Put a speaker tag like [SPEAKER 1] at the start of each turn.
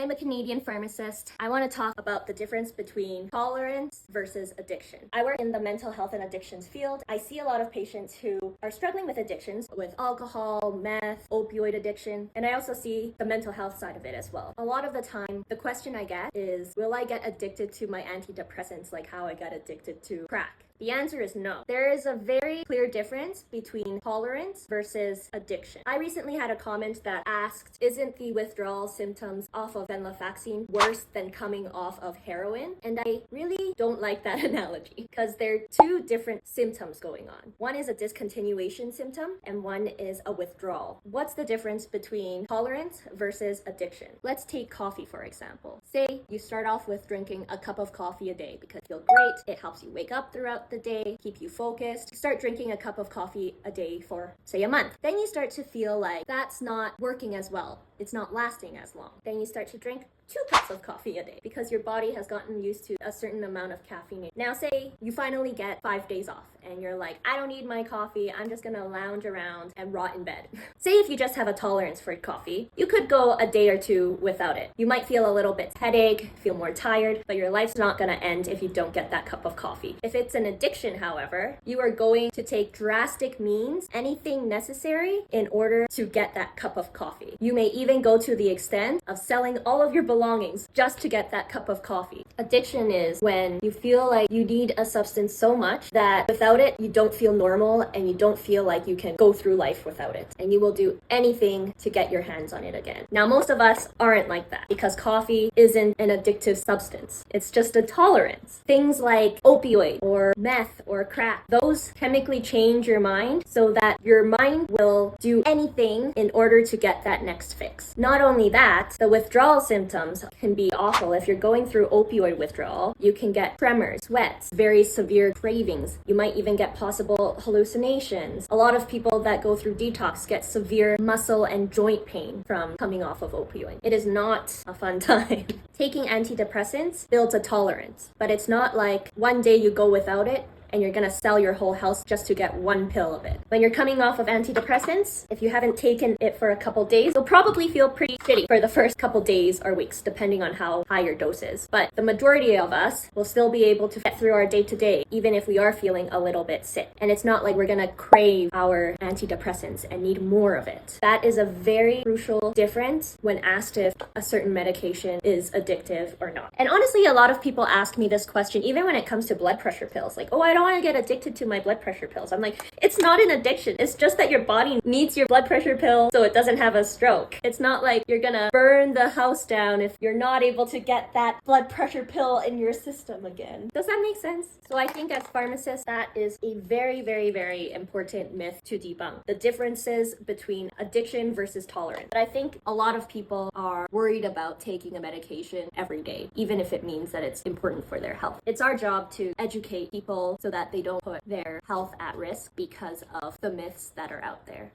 [SPEAKER 1] I'm a Canadian pharmacist. I want to talk about the difference between tolerance versus addiction. I work in the mental health and addictions field. I see a lot of patients who are struggling with addictions, with alcohol, meth, opioid addiction, and I also see the mental health side of it as well. A lot of the time, the question I get is, will I get addicted to my antidepressants like how I got addicted to crack? The answer is no. There is a very clear difference between tolerance versus addiction. I recently had a comment that asked, isn't the withdrawal symptoms off of venlafaxine worse than coming off of heroin? And I really don't like that analogy because there are two different symptoms going on. One is a discontinuation symptom and one is a withdrawal. What's the difference between tolerance versus addiction? Let's take coffee, for example. Say you start off with drinking a cup of coffee a day because you feel great, it helps you wake up throughout the day, keep you focused. Start drinking a cup of coffee a day for, say, a month. Then you start to feel like that's not working as well. It's not lasting as long. Then you start to drink 2 cups of coffee a day because your body has gotten used to a certain amount of caffeine. Now say you finally get 5 days off and you're like, I don't need my coffee, I'm just gonna lounge around and rot in bed. Say if you just have a tolerance for coffee, you could go a day or 2 without it. You might feel a little bit headache, feel more tired, but your life's not gonna end if you don't get that cup of coffee. If it's an addiction, however, you are going to take drastic means, anything necessary in order to get that cup of coffee. You may even go to the extent of selling all of your belongings just to get that cup of coffee. Addiction is when you feel like you need a substance so much that without it, you don't feel normal and you don't feel like you can go through life without it. And you will do anything to get your hands on it again. Now, most of us aren't like that because coffee isn't an addictive substance. It's just a tolerance. Things like opioid or meth or crack, those chemically change your mind so that your mind will do anything in order to get that next fix. Not only that, the withdrawal symptoms can be awful. If you're going through opioid withdrawal, you can get tremors, sweats, very severe cravings. You might even get possible hallucinations. A lot of people that go through detox get severe muscle and joint pain from coming off of opioid. It is not a fun time. Taking antidepressants builds a tolerance, but it's not like one day you go without it and you're gonna sell your whole house just to get 1 pill of it. When you're coming off of antidepressants, if you haven't taken it for a couple days, you'll probably feel pretty shitty for the first couple days or weeks, depending on how high your dose is. But the majority of us will still be able to get through our day-to-day, even if we are feeling a little bit sick. And it's not like we're gonna crave our antidepressants and need more of it. That is a very crucial difference when asked if a certain medication is addictive or not. And honestly, a lot of people ask me this question, even when it comes to blood pressure pills, like, oh, I don't want to get addicted to my blood pressure pills. I'm like, it's not an addiction. It's just that your body needs your blood pressure pill so it doesn't have a stroke. It's not like you're gonna burn the house down if you're not able to get that blood pressure pill in your system again. Does that make sense? So I think as pharmacists, that is a very, very, very important myth to debunk. The differences between addiction versus tolerance. But I think a lot of people are worried about taking a medication every day, even if it means that it's important for their health. It's our job to educate people so that they don't put their health at risk because of the myths that are out there.